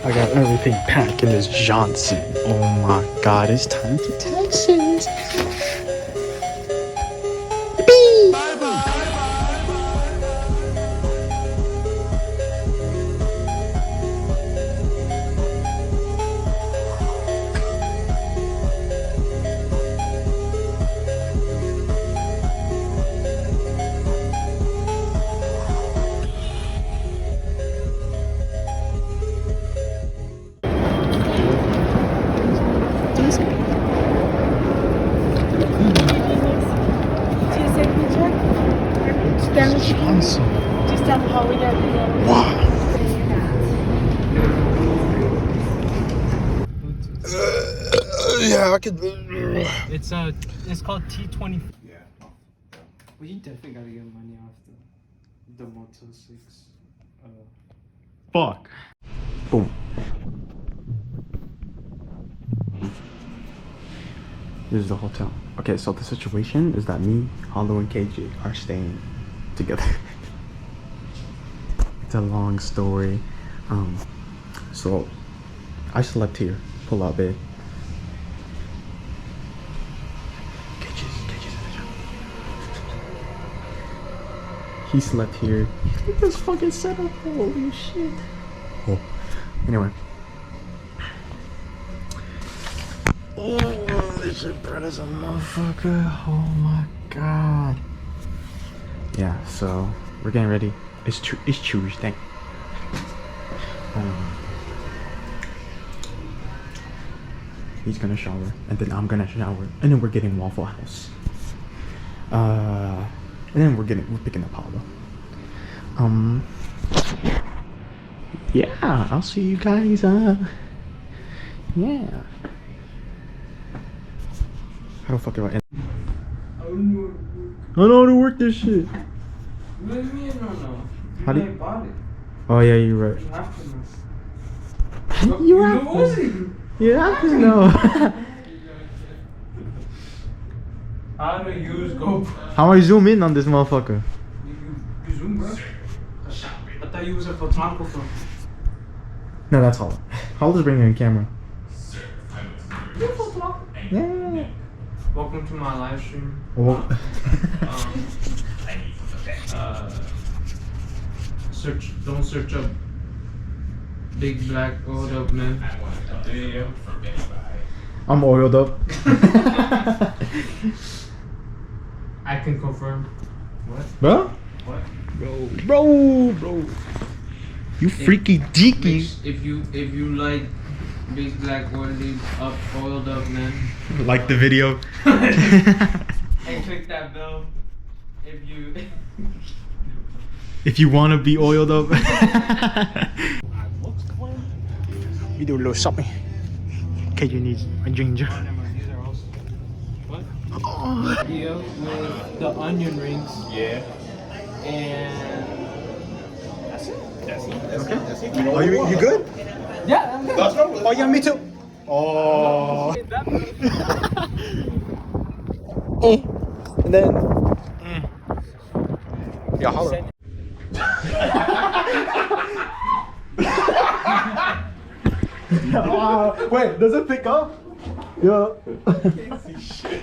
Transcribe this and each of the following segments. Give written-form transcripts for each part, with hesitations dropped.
I got everything packed in this Johnson. Oh my god, it's time to Texas. Johnson. Just tell them how we get it. Wow. Yeah, I could. It's called T20. Yeah. Well, you definitely gotta get money off the Motel 6. Fuck. Boom. This is the hotel. Okay, so the situation is that me, Hollow, and KJ are staying together. It's a long story. So I slept here. Pull out bed. KJ's in the shower. He slept here. Look at this fucking setup. Holy shit. Oh. Anyway. Oh, this shit bread is a motherfucker. Oh my god. Yeah, so we're getting ready. It's Tuesday. He's gonna shower, and then I'm gonna shower, and then we're getting Waffle House. And then we're picking up Hollow. Yeah, I'll see you guys. Yeah. How the fuck do I end? I don't know how to work this shit. What do you mean, no? How do you bought it? Oh yeah, you're right. You have to know. You have to. You have to know. How do you use GoPro? How do I zoom in on this motherfucker? You zoom, bro. I thought you was a photographer. No, that's Hollow. Hollow's bringing a camera. You're a photographer? Yeah. Welcome to my live stream. Well, Don't search up big black oiled up man. I'm oiled up. I can confirm. What? Bro? What? Bro. You freaky deaky. If you like big black oiled up man. Like the video. And click that bell. If you want to be oiled up. We do a little shopping. KJ needs a ginger. What? Video with the onion rings. Yeah. And That's it. Okay. That's it. You know Are you good? yeah, I'm good. Oh yeah, me too. Oh. And then. Yeah, Hollow. Wait, does it pick up? Yeah.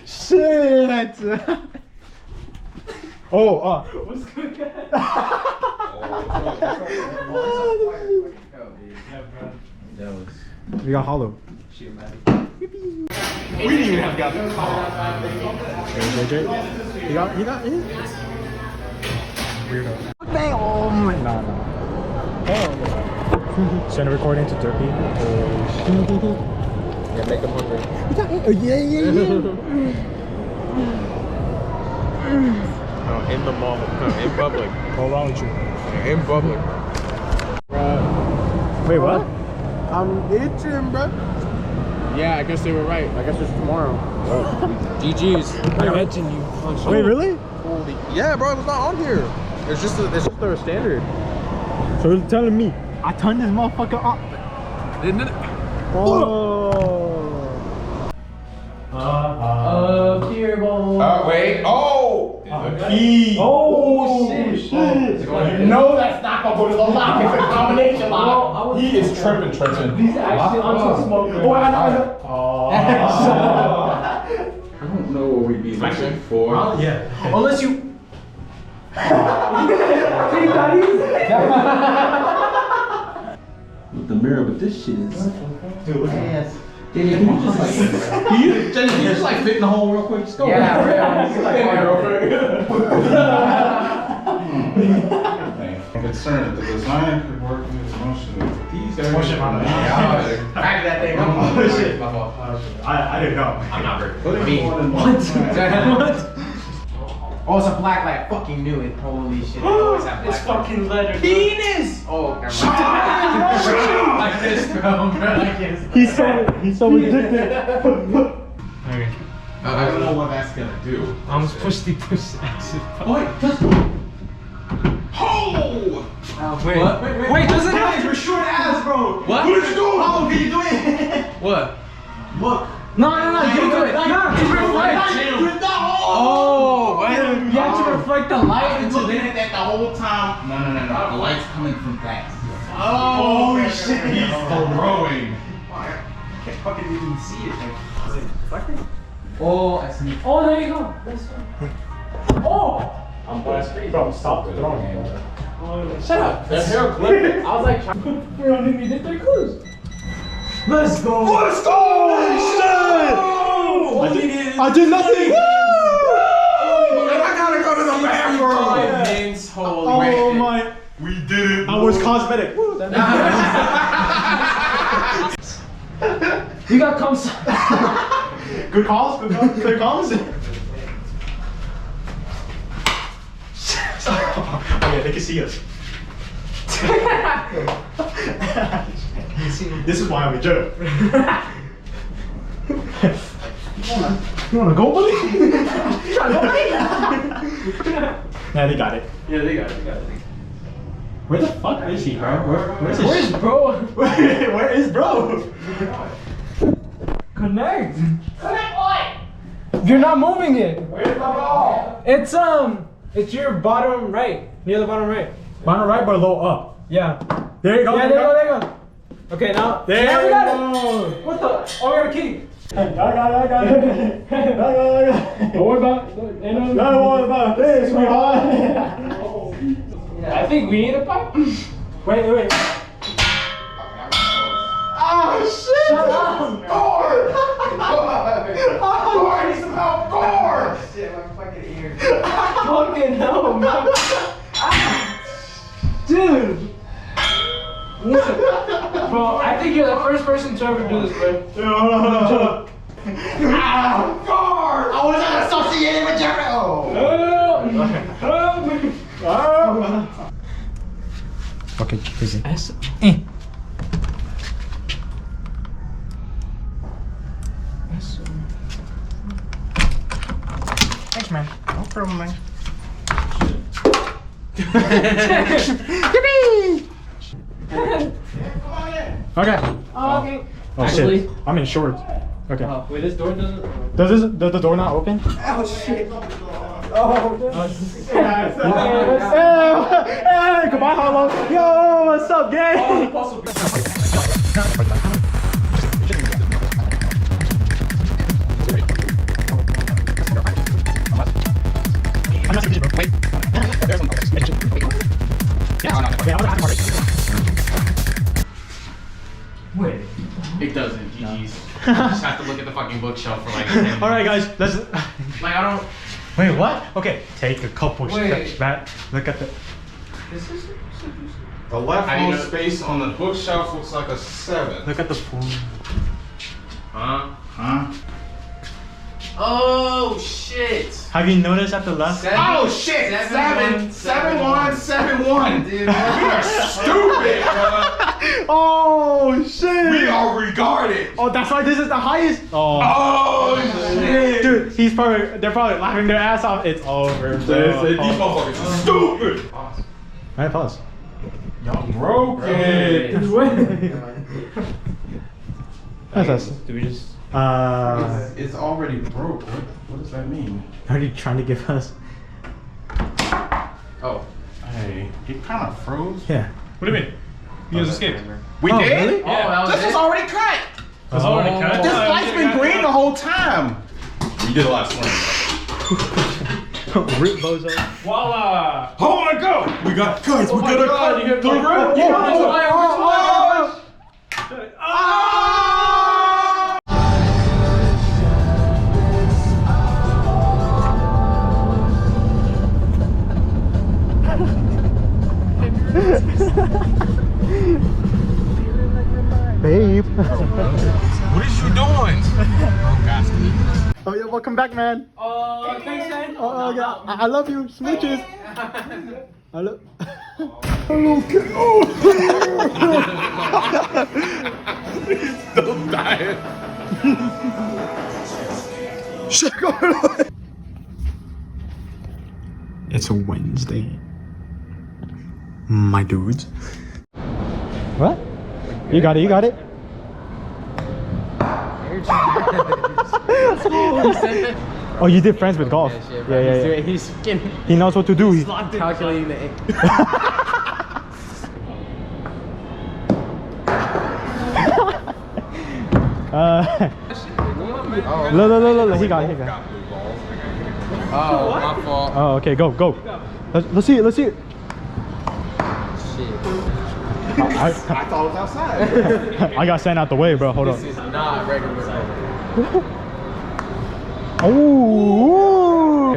Shit. Oh, What's good? We got Hollow. We didn't even have got the car. He got his? Weirdo. Bang! Oh my. No. Send a recording to Turkey. Yeah, make them hungry. Yeah. No, in the mall. No, in public. What's wrong with you? Yeah, in public. Wait, what? I'm itching, bro. Yeah, I guess they were right. I guess it's tomorrow. GG's. I mentioned you. Wait, really? Holy. Yeah, bro, it's not on here. It's just a standard. So you're telling me I turned this motherfucker up? Didn't it? Oh. Here, boy. Wait. Oh! The key. Oh, shit. No, that's not lock up with a lock. It's a combination lock. He is tripping. He's actually on some smoke. Oh, I know. I don't know what we'd be looking for. Yeah. Unless you. With the mirror, but this shit is. Dude, look at Ass. Can you just like fit in the hole real quick? Just go. Yeah, I'm concerned that the design could work with this motion. These areas. Motion on it. Back that thing up. Oh, shit. I didn't know. I'm not very. Put it more than What? Oh, it's a black light. I fucking knew it. Holy shit. They always have black It's fucking letter. penis! Oh, never mind. Like this, bro. Like this. He's so addicted. Okay. I don't know what that's gonna do. Almost push the push exit. Oh, wait, just. Oh! Wait, doesn't Guys, you're short ass, bro. What? What did you do? Oh, can you do it? What? Look. No, you do it. No, to reflect. Oh, wait. You have to reflect the light I've been into looking the. at that the whole time. No. The light's coming from that. Oh, Holy shit, he's throwing. I can't fucking even see it. Oh, I see. Oh, there you go. That's fine. Oh! I'm blessed. Bro, stop throwing it. Shut up. That hair clipped. I was like, we don't need to get close. Let's go. Let's go! Oh, I did nothing! I gotta go to the bathroom. Oh my. We did it. I was cosmetic. Woo, that You got comes. Good calls, good calls, good calls. Oh yeah, they can see us. This is why I'm a jerk. You wanna go, buddy? Yeah, they got it. Yeah, they got it. Where the fuck is he, bro? Where's bro? Where is bro? Connect. You're not moving it. Where's my ball? It's your bottom right, near the bottom right. Bottom right, but low up. Yeah. There you go. Yeah, there you go. Okay, now. There yeah, we you got go. it. What the? Oh, we got a key. I got it. Don't worry about it. Don't worry about this, sweetheart. I think we need a pipe. Wait. Oh shit! Shut up. Gore! Gore, need some help! Gore! Shit, my fucking ear. Fucking no, man. Dude. Listen, bro, I think you're the first person to ever do this, bro. Hold on. Gore! I wasn't associated with Jerry. Fucking busy. Thanks, man. No problem, man. Yippee! Okay. Oh, okay. Oh Actually- shit. I'm in shorts. Okay. Oh, wait, this door doesn't. Does the door not open? Oh shit. Hey, goodbye, Hollow. Yo, what's up, gang? Wait. It doesn't, GG's. You just have to look at the fucking bookshelf for like 10 minutes. All right, guys. Let's. Like, I don't. Wait, what? Okay, take a couple steps back. Look at the. The leftmost space on the bookshelf looks like a 7. Look at the pool. Huh? Oh shit! Have you noticed at the left? Oh shit! 7, 7, 1, 7, 1. Dude, we are stupid, bro. Oh shit! We are regarded. Oh, that's why this is the highest. Oh. Oh shit! Dude, they're probably laughing their ass off. It's over. These Bro. motherfuckers are stupid. Alright, pause. Y'all broke it. That's us. Do we just? It's already broke. What does that mean? Are you trying to give us? Oh. Hey. He kind of froze. Yeah. What do you mean? You guys escaped. We Oh, did? really? Oh, that was This was it? already cut. That's already cut. This light's been green the whole time. You did a lot of swing. Rip bozo. Voila! Oh my god! We got guys. We got a cut. You get The red. Babe. What is you doing? Oh yeah, welcome back, man. Oh, thanks, man. Oh yeah, I love you. Smooches. I love. Hello, kid. Oh. Still dying. It's a Wednesday. My dudes. What? You got it, you got it. Oh, you did friends with golf. Yeah. He's getting He knows what to do. He... calculating the ink. Look, he got it. Oh, my fault. Oh, okay, go. Let's see it. Shit. I thought it was outside. I got sent out the way, bro. Hold This on. is not regular. Oh.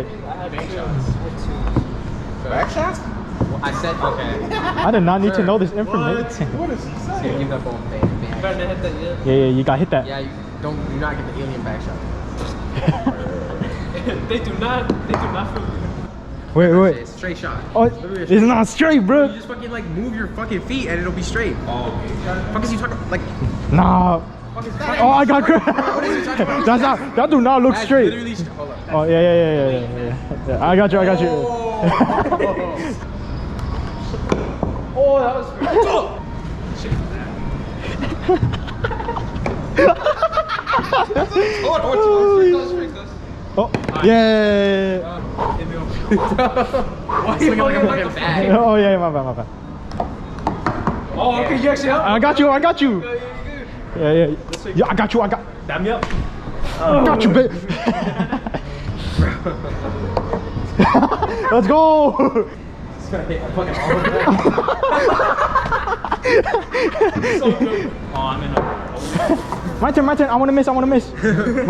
Back shots? I said okay. I did not need to know this information. What is he saying? Give that ball back. Yeah, you got hit that. Yeah, you do not get the alien back shot. They do not feel Wait. It's a straight shot. Oh, it's not straight, You bro. just fucking like move your fucking feet and it'll be straight. Oh, fuck is you talking about? Like, Nah. fuck is that? Oh, I got cracked. What is he talking about? That do not look That's straight. literally hold up. Oh yeah. I got you. Oh, that was Oh yeah. Why are you looking like a fucking bag? Oh yeah, my bad. Oh, okay, you actually helped. I got you. Yeah. Yeah, I got you. Damn me up. Got you, babe. Let's go. It's gonna hit fucking all of So good. Oh, I'm in a. My turn. I want to miss. My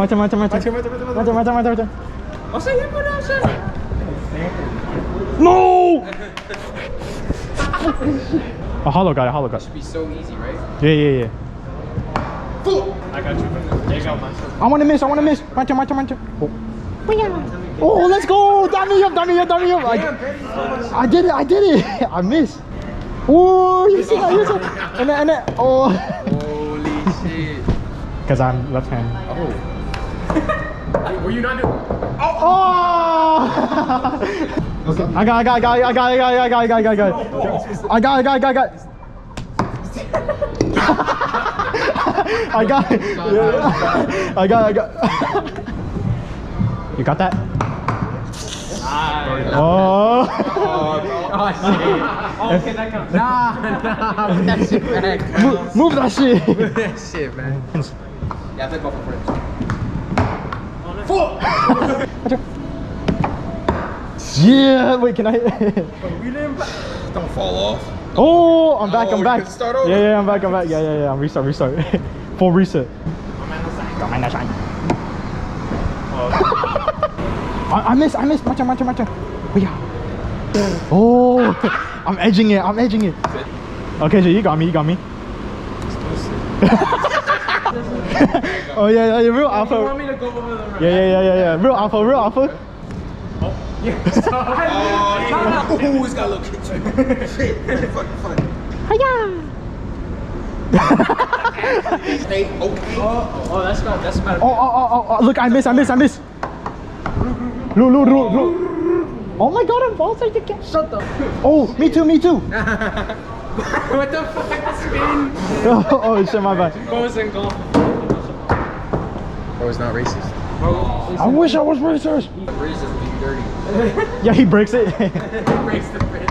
turn. What's that? You put out shit? No. A hollow got it. Should be so easy, right? Yeah. I got you. There you go, man. I want to miss. My turn. Oh, let's go. Dummy up. I did it. I missed. Oh, you see that? And then, oh. Holy shit. Because I'm left hand. Oh. Were you not doing? Oh! Okay. I got. I got. You got that? Oh. Oh shit. Okay, that counts. Nah. Put that shit back. Move that shit. Move that shit, man. Yeah, I think off for French. Yeah. Wait, can I? Don't fall off. Oh, I'm back. Oh, you can start over? Yeah, I'm back. Yeah. I'm restart. Full reset. I missed. My turn. Oh, yeah. Oh, I'm edging it. Okay, so you got me. Oh yeah, real alpha. You want me to go over the Yeah. Real alpha. Oh, it's got a little kick to it. Shit, that's fucking funny. Stay okay. Oh, that's about. Oh, look, I miss. Look. Oh my god, I'm false. Shut the. Oh, me too. What the fuck? The spin. Oh shit, my bad. Bows and golf. Bro, it's not racist. I wish I was racist. Racist being dirty. Yeah, he breaks it. Breaks the spin.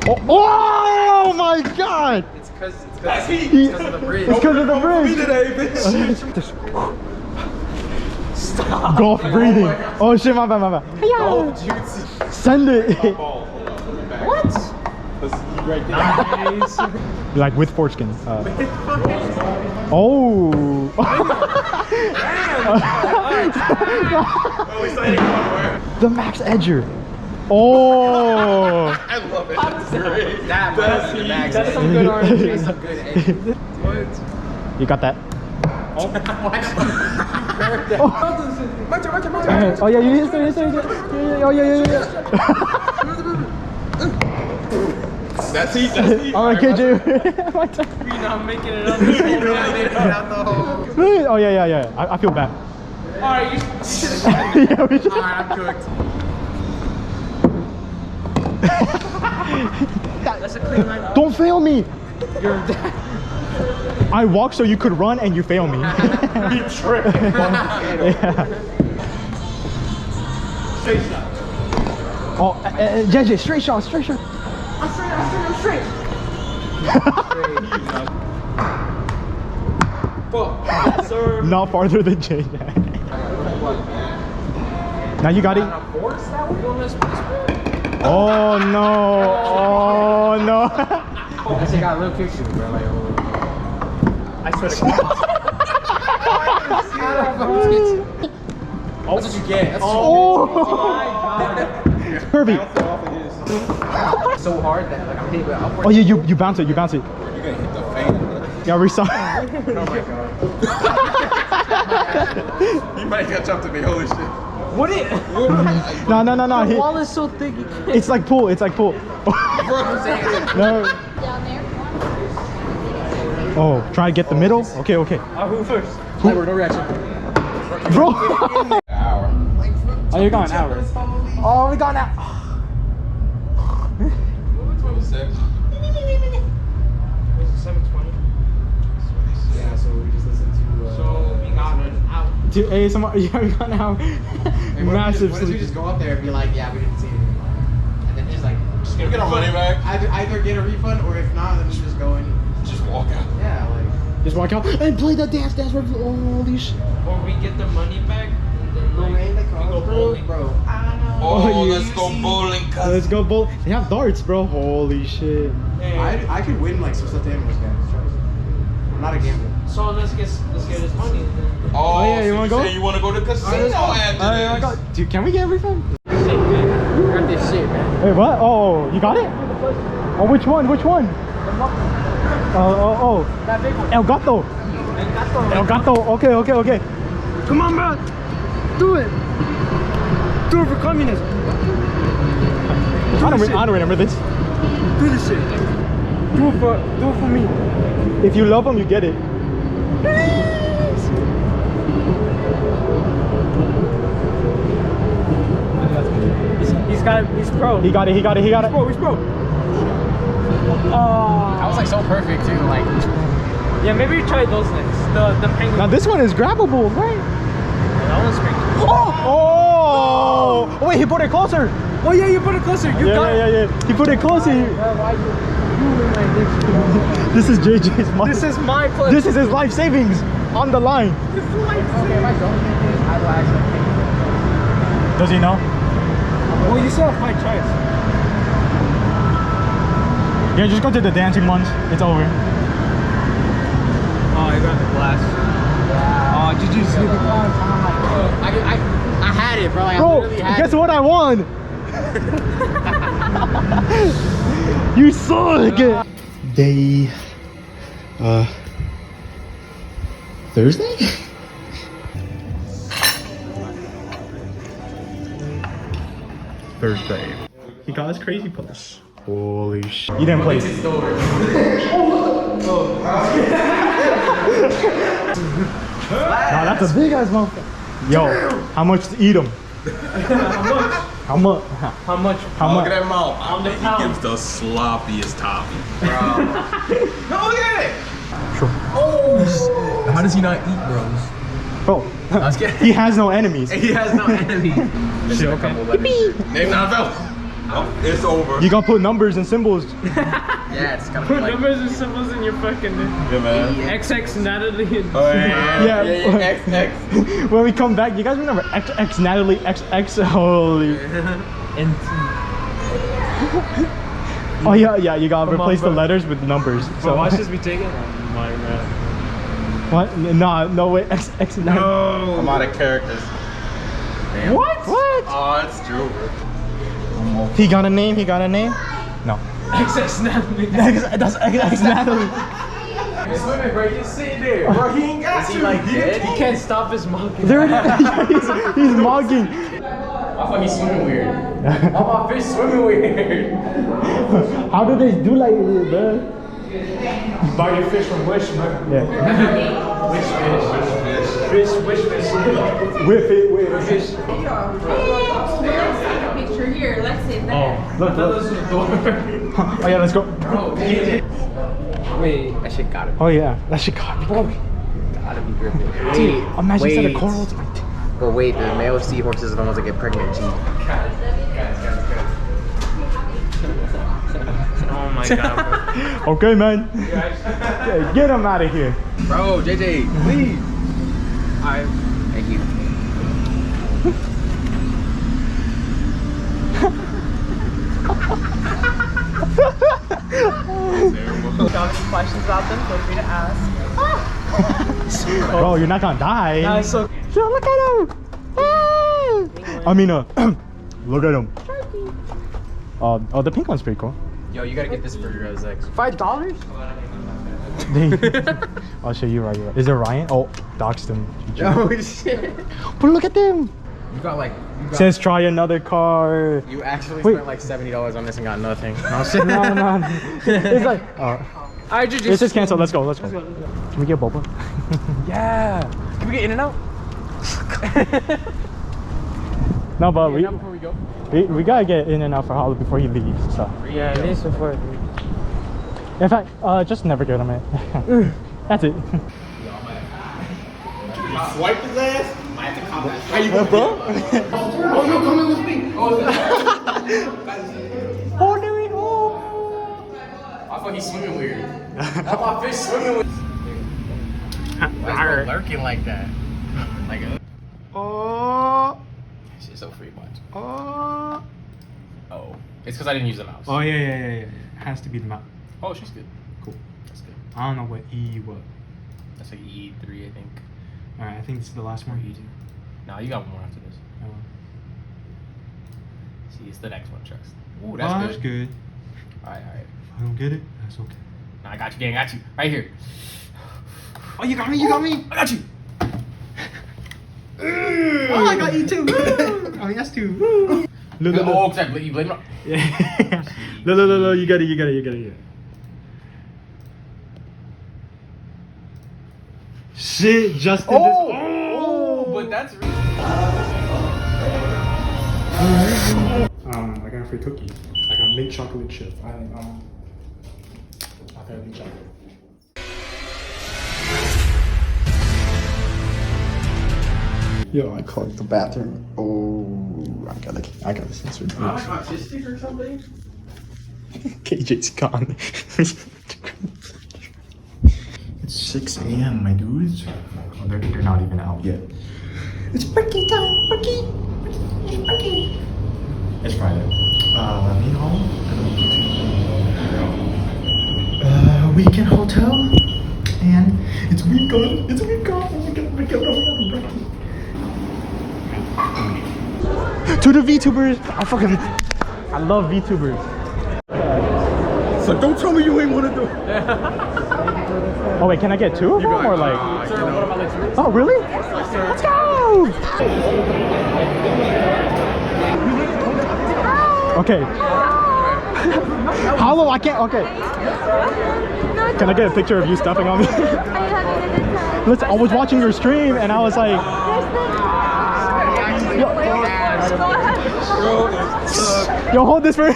Oh my god! It's because of the bridge. It's because of the bridge. Stop. Golf breathing. Oh shit, my bad, my bad. Golf jutsu. Send it. What? Nice. Like with foreskin. Oh. The Max Edger. Oh. I love it. That's some good orange. Some good egg. What? You got that? Oh yeah, you hit it. Oh yeah. That's heat. Alright, KJ. We're not making it up. Oh yeah. I feel bad. Alright, you should have Yeah, we should. Alright, I'm cooked. That's a clean line. Don't fail me. You're I walk so you could run and you fail me. You tripped. Yeah. Straight shot. Oh, JJ, straight shot. I'm straight. Yes, sir. Not farther than JJ. Now you got it. Oh no. Oh no. I just got a little picture, bro. Like, I swear to God. That's what you get. That's Oh. Kirby. so hard that like I'm hitting it upward. Oh yeah, you bounce it. You're gonna hit the fan. Yeah, we saw. Oh my God. You might catch up to me. Holy shit. What it? No. The wall is so thick. You can't. It's like pool. It's like pool. No. Down there. Oh, try to get the middle. Okay. Who first? No reaction. Bro. Hour. Oh, you're going hour. Oh, we got now. 26. Was it 7:20? Yeah, so we just listened to. So we got an out. To ASMR. Yeah, we got now. Massive What if we sleep. just go up there and be like, yeah, we didn't see anything. And then just like, Get our money back. either get a refund or if not, then we just go and Just walk out. yeah, like. Just walk out and play the dance. Holy shit. Or we get the money back and then Bro, like, ain't that we go bro? bowling. Bro. Oh, you- let's go bowling, cuz. Let's go bowl. They have darts, bro. Holy shit. I could win like some stuffed animals, guys. I'm not a gambler. So let's get his money. Then. Oh, yeah, you so wanna go? saying You wanna go to casino after this? Dude, can we get a refund? I got this shit, man. Wait, what? Oh, you got it? Oh, which one? Oh. That big one. El Gato. El Gato. Okay. Come on, man. Do it. Do it for communism. I don't remember this. Do this shit. Do it for me. If you love them, you get it. He's pro. He got it. He's pro. That was like so perfect too, like. Yeah, maybe try those next. The penguin. Now this one is grabbable, right? That one's great. Oh! Wait, he put it closer. Oh yeah, you put it closer. You got it. Yeah. He put it closer. This is JJ's money. This is my place. This is his life savings on the line. Okay, if I don't get this, I will actually take it. Does he know? Well, you still have 5 tries. Yeah, just go to the dancing ones. It's over. Oh, you got the glass. Oh, did you see the glass? I had it, bro. Like, I Bro, literally had guess it. what I won? You suck! Day... Thursday? Thursday. He got his crazy pose. Holy shit. You didn't play. Nah, that's a big ass motherfucker. Yo, how much to eat him? How much? How much? How Look much? at that mouth. On the He pound. gives the sloppiest topping. No, look at it. Sure. How does he not eat, bros? Bro, was kidding. he has no enemies. He has no enemy. Shit, okay. Name not fella. It's over. You gotta put numbers and symbols. Yeah, it's gotta Put numbers and symbols in your fucking Yeah, man. XX Natalie. And Oh, yeah. Yeah. When we come back, you guys remember XX Natalie XX? Holy. Oh yeah. You gotta replace the letters with numbers. So watch this be taken. Oh my god. What? No way. XX Natalie. No. I'm out of characters. Damn. What? Oh, it's true. He got a name? No. XX Natalie. That's XX Natalie. Swimming, bro. He's sitting there. Bro, he ain't got to. He can't stop his monkey. There it is. He's mugging. I thought he's swimming weird. All my fish swimming weird. How do they do like this, bro? Buy your fish from Wish, man. Yeah. Wish fish. Wish fish. Whip it. Fish. Picture here, let's say that. Look. Those are the door. Oh yeah, let's go. Wait, that shit gotta be. Oh yeah, that shit got me. Gotta be dripping. Dude, imagine instead of corals. But wait, the male seahorses are the ones that get pregnant, G. Oh my god, bro. Okay, man. Yeah, get him out of here. Bro, JJ, please. Thank you. Questions about them, feel free to ask. Bro, you're not gonna die. Nah, it's so Look at him. I mean, look at him. Oh, the pink one's pretty cool. Yo, you gotta get this for your ex. $5? I'll show you right here. Is it Ryan? Oh, doxed him. Oh shit. But look at them. You got like. Says try another car. You actually Wait. spent like $70 on this and got nothing. No. It's like, it's just canceled. Let's go. Can we get boba? Yeah. Can we get in and out? No, but Before we go. we gotta get in and out for Hollow before he leaves. So yeah, it is before. in fact, just never get him in. That's it. Swipe his ass. How you Bro? Oh, no, come in with me. Oh, there we go. I thought he's swimming weird. All my fish swimming weird. Why is it lurking like that? Like a. Oh. Shit's so free much. Oh. Oh. It's because I didn't use the mouse. Oh yeah. It has to be the map. Oh, she's good. Cool. That's good. I don't know what what. That's like E3, I think. All right, I think this is the last one. No, you got one more after this. Oh. See, it's the next one, trust. Ooh, Oh, that's that's good. Alright. If I don't get it, that's okay. Nah, I got you, gang. I got you. Right here. Oh, you got me. You got me. I got you. Oh, I got you too. I mean, that's two. Look. Oh, exactly. You blame it on. Yeah. Look. You got it. Shit, just in this. Oh, but that's really. I got a free cookie. I got mint chocolate chip. I got mint chocolate. Yo, I clogged the bathroom. Oh, I gotta censor this. Autistic or something? KJ's gone. It's 6 a.m., my dudes. Oh, they're not even out yet. It's breaking time, breaking. It's Friday. Me home. Weekend hotel. And it's Weebcon. Oh my god. To the VTUBERS. I love VTUBERs. So don't tell me you ain't want to do it. Oh wait, can I get two of them or like? Oh really? Let's go! Okay. Hollow, I can't. Okay. Can I get a picture of you stuffing on me? I was watching your stream and I was like. Yo, hold this for.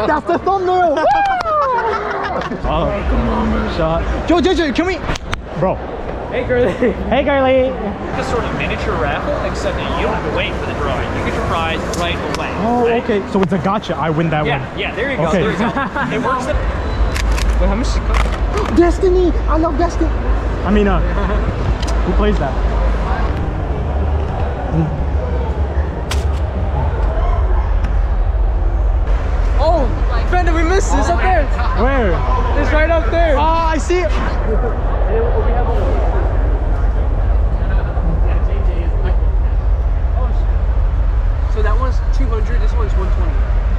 That's the thumbnail! Oh, come on, man. Shot. Yo, JJ, can we? Bro, Hey, girlie. Hey, girlie. It's a sort of miniature raffle, except that you don't have to wait for the drawing. You get your prize right away. Oh, right? okay. So it's a gotcha. I win that Yeah, one. yeah, there you go. Okay. There you go. It works. Wait, how much does it cost? Destiny. I love Destiny. I mean, who plays that? Oh, Brandon, we missed it. It's up there. Where? It's right up there. Oh, I see it. So that one's 200. This one's 120.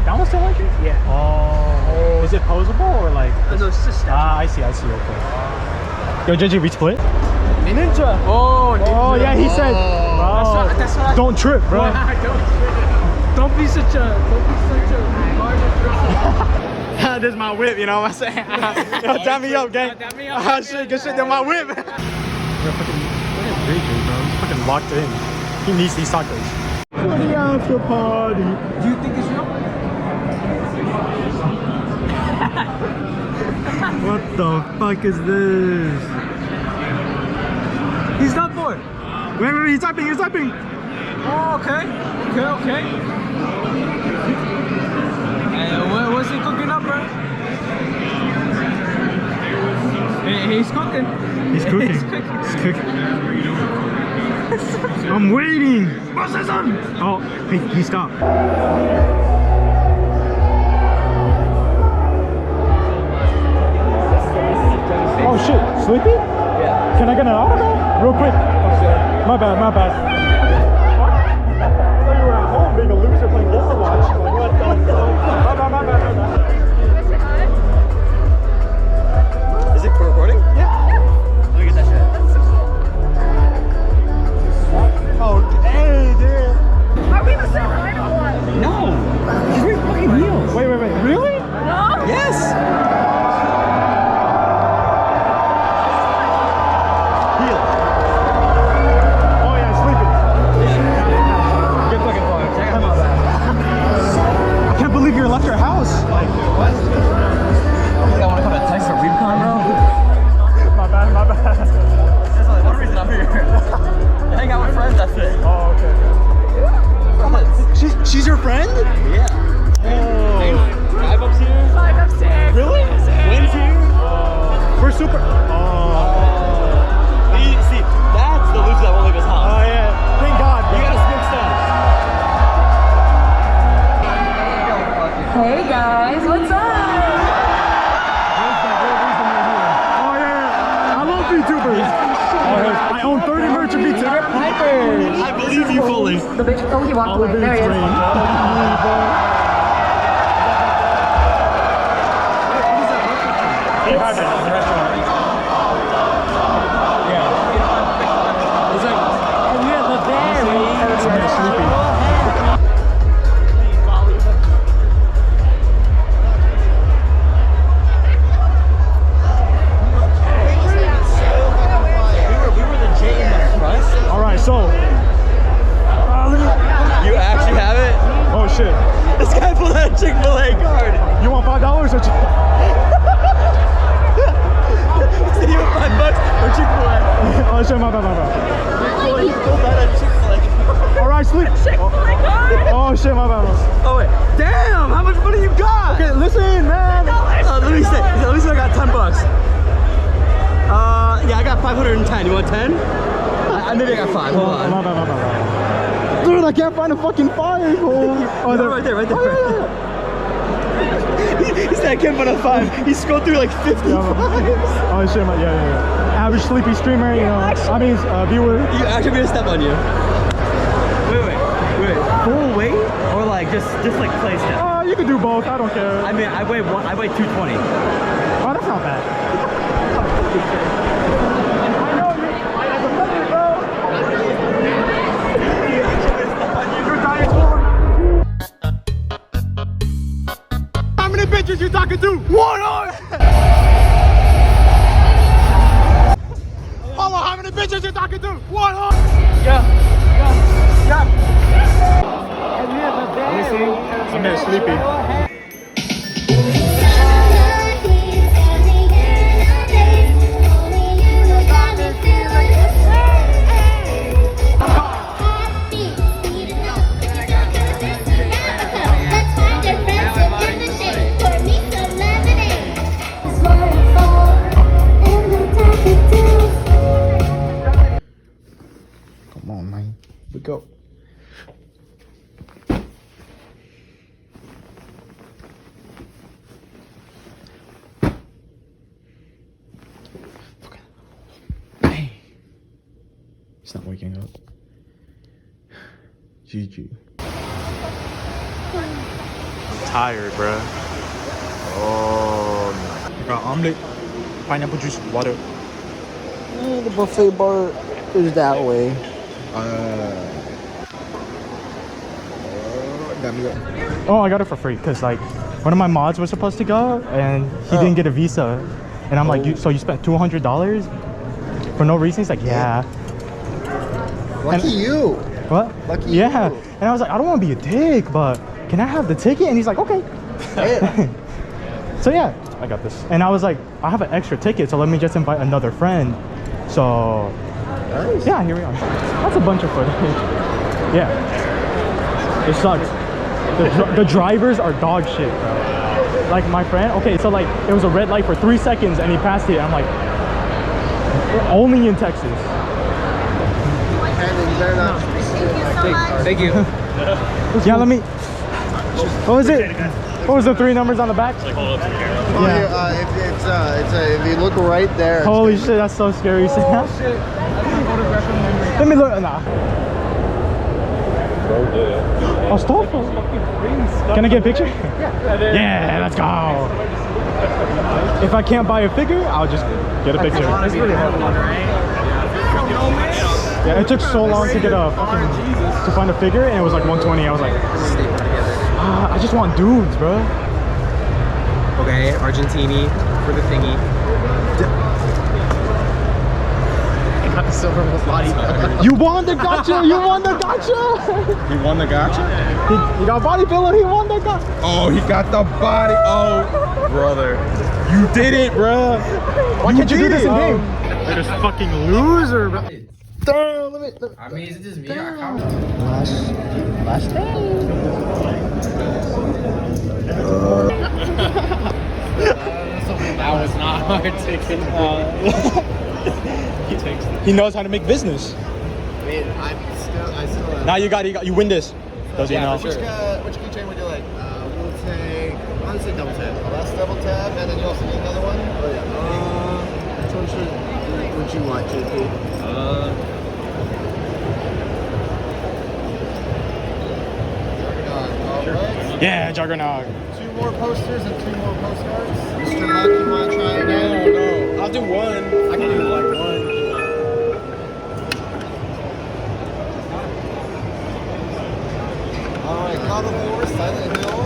That one's 200? Yeah. Oh. Is it posable or like? No, it's just Ah, I see. Okay. Yo, JJ, we split? Ninja. Oh, Ninja. Oh, yeah, he said. Oh, That's not. don't trip, bro. Don't be such a. This is my whip, you know what I'm saying? Yo, dab me up, gang. Dab me up, Ah, shit, good shit, they're my whip. Yo, fucking, JJ, bro. He's fucking locked in. He needs these tacos. For the after party. Do you think it's real? What the fuck is this? He's not bored. Wait, he's typing. Oh, okay. What's he cooking up, bro? He's cooking. He's cooking. He's cooking. I'm waiting. Oh, he stopped. Oh shit, Sleepy? Yeah. Can I get an autograph? Real quick. My bad. I thought you were at home being a loser playing Overwatch. Like, what the fuck? My bad. Is it for recording? Yeah. Let me get that shit. Okay, dude. Are we the same height or what? No! She's wearing fucking heels. Wait. Really? No? Yes! Oh yeah, Sleepy. Good fucking phone. Check out my back. I can't believe you left your house. Like, what? You think I want to come to Texas or Weebcon, bro? My bad. That's only one reason I'm here. Hang out with friends, that's it. Oh, okay. She's your friend? Yeah. Oh. 5 upstairs? 5 upstairs. Really? Twins here? We're super. Oh. See, that's the loser that won't leave his house. Oh yeah. Thank God. You gotta smoke stuff. Hey guys, what's up? Oh yeah. I love VTUBERS. I own 30 merch of VTUBERS. I believe you fully. The bitch, oh, he walked All of away. it's There he is. rain. Alright, so. You actually have it? Oh shit. This guy pulled out a Chick-fil-A card. You want $5 or Said you want $5 or Chick-fil-A? Oh shit, my bad. He pulled out a Chick-fil-A card. Alright, sleep. Oh shit, my bad. Oh wait. Damn, how much money you got? Okay, listen, man. Let me say, at least I got $10. Yeah, I got 510. You want 10? Maybe I got 5. Hold on. My bad. Dude, I can't find a fucking 5. Oh, No, right there. Oh, yeah. He said I can't find a 5. He scrolled through like 50 Yeah, times. Oh shit, yeah. Average sleepy streamer, you know. Viewer. You actually made a step on you. Wait. Full weight or like just like play step? You can do both. I don't care. I mean, I weigh 220. Oh, that's not bad. How many bitches you talking to? 1 on. Hold on, how many bitches you talking to? 1 on. Yeah. Let me see. I'm getting sleepy. Only you got me feeling It's not waking up. GG. Tired, bruh. Oh, no. Got omelet, pineapple juice, water. The buffet bar is that way. Oh, I got it for free because like one of my mods was supposed to go and he didn't get a visa, and I'm like, so you spent $200 for no reason? He's like, yeah. Lucky you. What? Lucky yeah. you. And I was like, I don't want to be a dick, but can I have the ticket? And he's like, okay. So yeah, I got this. And I was like, I have an extra ticket, so let me just invite another friend. So Nice. yeah, here we are. That's a bunch of footage. Yeah. It sucks. The drivers are dog shit, bro. Like my friend, okay, so like it was a red light for 3 seconds and he passed it. I'm like, only in Texas. Thank you. Yeah, let me. What was it? What was the 3 numbers on the back? Like, hold up to the camera. If you look right there. Holy shit, that's so scary. Oh shit. Let me look. Nah. Oh, stop. Can I get a picture? Yeah, let's go. If I can't buy a figure, I'll just get a picture. It's really hard one, right? Yeah, it took so long to get a fucking to find a figure, and it was like 120. I was like, I just want dudes, bro. Okay, Argentini for the thingy. I got the silver body. You won the gotcha! You won the gotcha! He won the gotcha? He got body pillow. He won the gotcha. Oh, he got the body. Oh, brother. You did it, bro. Why can't you do this in game? You're just fucking loser, bro. Damn, let me. I mean, is it just me? I Last day. That was not hard to get. He knows how to make business. I mean, I still. Now you win this. Does he know? Which keychain would you like? We'll take. I'll say double tap. That's double tap, and then you also need another one. Oh yeah. Which one would you want, JP? Alright. Yeah, Juggernaut. 2 more posters and 2 more postcards. Mr. Luck, you want to try again? No, I'll do one. I can do like one. Alright, God of War, Silent Hill.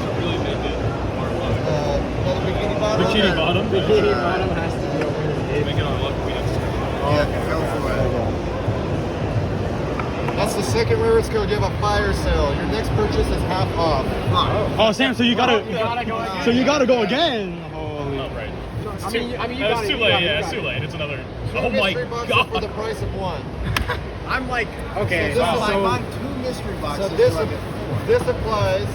Another Bikini Bottom. Bikini Bottom? Bikini Bottom has to be over here. Make it on luck. We have to. Yeah, go for it. That's the second rare skill. You have a fire sale. Your next purchase is half off. Oh, Sam, so you gotta go again. So you gotta go again. Oh, right. I mean, you It's got it. too late. Yeah, it's too late. It's another. Oh my mystery boxes god. for the price of one. I'm like, okay, So this is so like 2 mystery boxes. So this applies to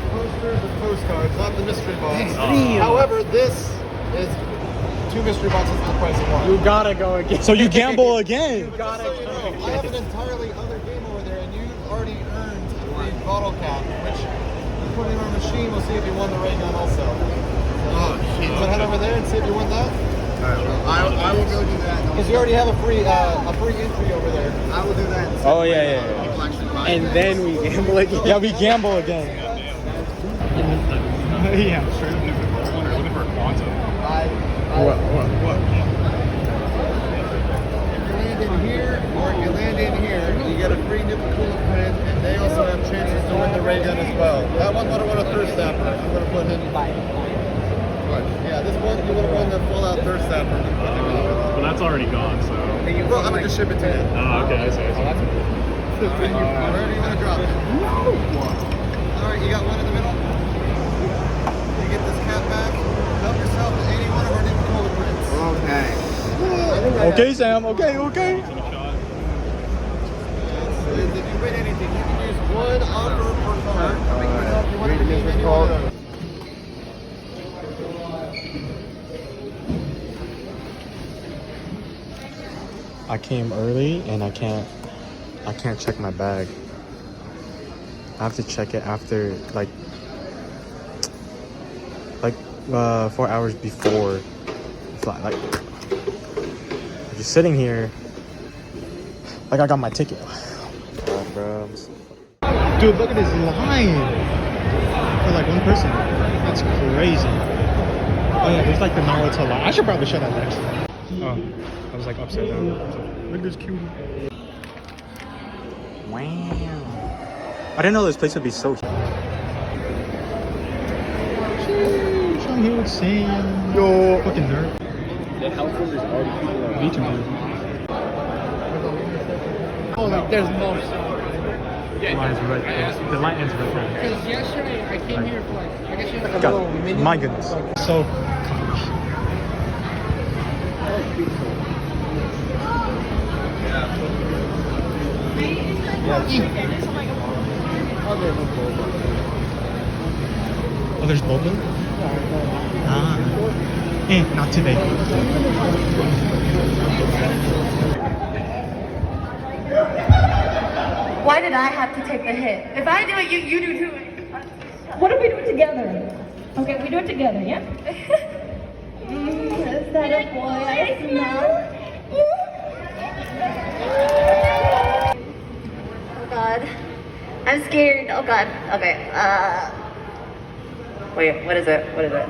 posters and postcards, not the mystery box. However, this is 2 mystery boxes for the price of one. you gotta go again. So you gamble again. Just so you know, I have an entirely other game over there, and you've already earned the bottle cap, which we put in our machine. We'll see if you won the ray gun also. Oh shit! So head over there and see if you won that. I will go do that. Because you already have a free entry over there. I will do that. Oh yeah. And then we gamble again. Yeah, we gamble again. Yeah. Straight up new one. We're looking for a quantum. What? If you land in here, or if you land in here, you get a free Nuka-Cola print, and they also have chances to win the ray gun as well. That one would have won a thirst stopper. I'm going to put him. Yeah, this one you would have won the full-out thirst stopper. But that's already gone, so. Well, I'm going to ship it to you. Oh, okay, I see. Wherever you want to drop it. Alright, you got one in the middle. You get this cap back. Help yourself to any one of our Nuka-Cola prints. Okay, Sam. Okay. If you win anything, you can use one offer per card. If you want to redeem any one of those. I came early and I can't check my bag. I have to check it after like 4 hours before the flight. Like just sitting here. Like I got my ticket. bro. Dude, look at this line for like one person. That's crazy. Oh yeah, there's like the Naruto line. I should probably show that next. Oh, I was like upside down. Look at this cute. Wow. I didn't know this place would be so huge. Sheesh, I'm here with Sam. Yo, fucking nerd. The house is already VTUBERS. Oh, like there's no. Line's right there. The line ends right there. Because yesterday I came here for like, I guess you had like a God, little mini. my goodness. So oh, there's boba? Ah. Not today. Why did I have to take the hit? If I do it, you do too. What if we do it together? Okay, we do it together, yeah? Is that a boy I smell? Oh god. I'm scared. Oh god. Okay. Wait, what is it? What is it?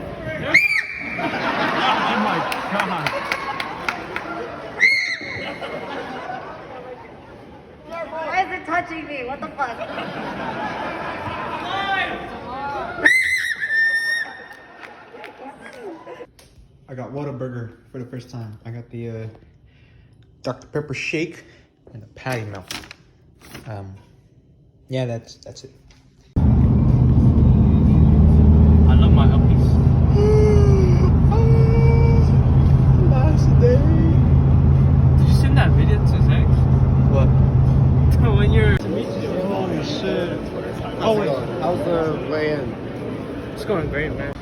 Oh my god. Why is it touching me? What the fuck? I got Whataburger for the first time. I got the Dr. Pepper shake and the patty melt. Yeah, that's it. I love my uppies. Last day. Did you send that video to Zach? What? When you're... Holy shit. Oh, how's the land? It's going great, man.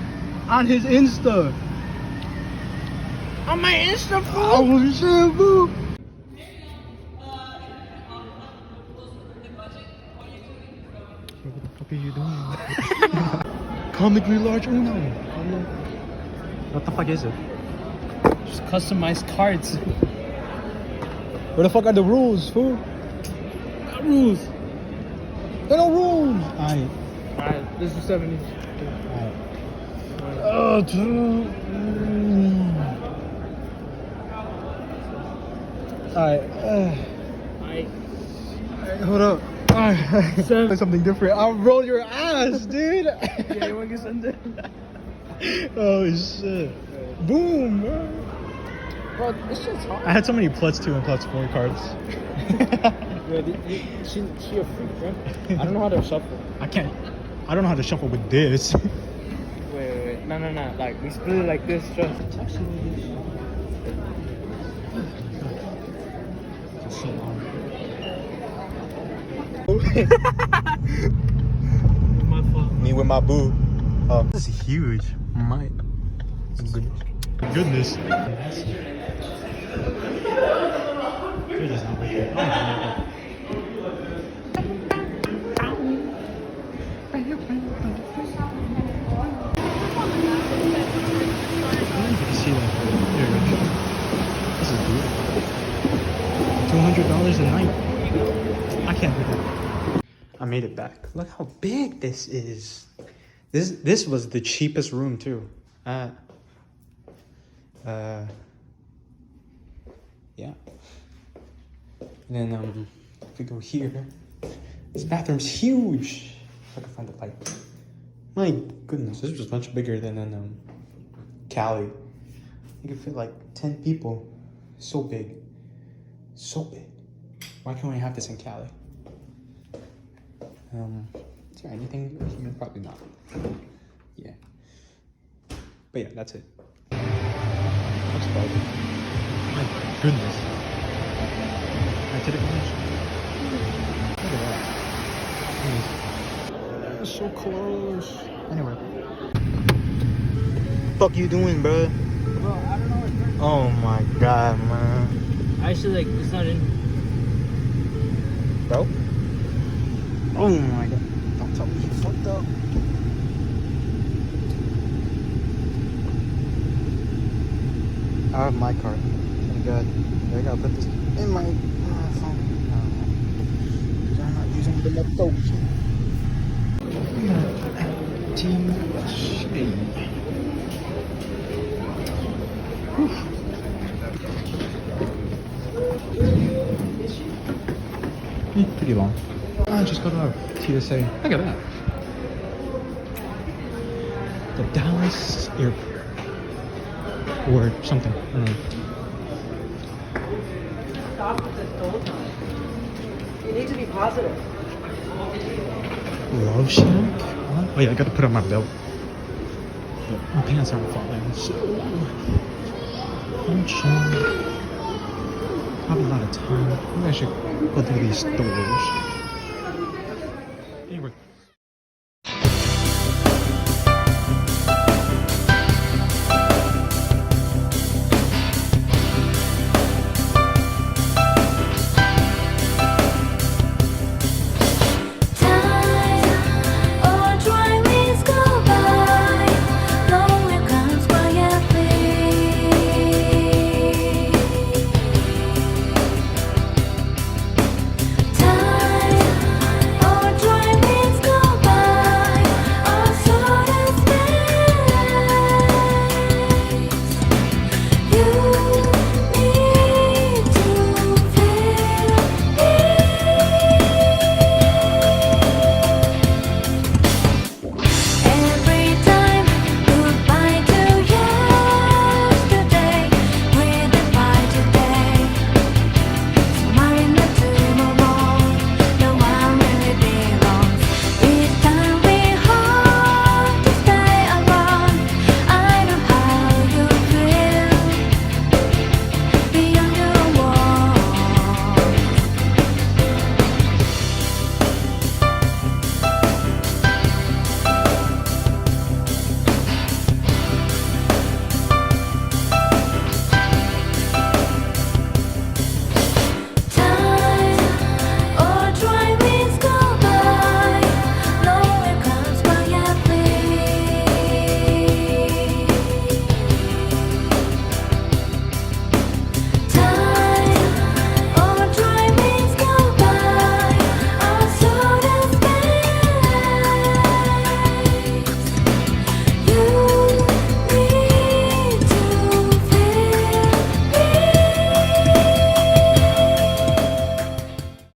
On his Insta. On my Insta, Oh shit, boo. What the fuck are you doing? Comically large Uno. What the fuck is it? Just customized cards. Where the fuck are the rules, fool? Not rules. There are no rules. Alright. Alright, this is 70. Alright. Oh, dude. Alright. Alright. Hold up. Alright. Something different. I'll roll your ass, dude. Yeah, you want to get something? Oh shit. Boom, bro. Bro, this shit's hot. I had so many +2 and +4 cards. She a freak, bro. I don't know how to shuffle. I don't know how to shuffle with this. Wait. No. Like, we split it like this, just. My fault. Me with my boo. Oh, this is huge. My goodness. This is beautiful. $200 a night. I can't do that. I made it back. Look how big this is. This was the cheapest room too. Yeah. And then if we go here, this bathroom's huge. If I can find the pipe. My goodness, this was much bigger than in Cali. You could fit like 10 people. So big. So big. Why can't we have this in Cali? Is there anything human? Probably not. Yeah. But yeah, that's it. That's probably. My goodness. I did it finish. Look at that. It's so close. Anyway. Fuck you doing, bro? Bro, I don't know what it's Oh my god, man. Actually, like, it's not in. Bro? Oh my god. Don't tell me you fucked up. I have my card. Thank god. I gotta put this in my phone. Pretty long. I just got out of TSA. Look at that. The Dallas airport. Or something. I don't know. You need to be positive. Love Shack? What? Oh yeah, I gotta put on my belt. But my pants aren't falling, so I'm chilling. Have a lot of time. Maybe I should go through these stores.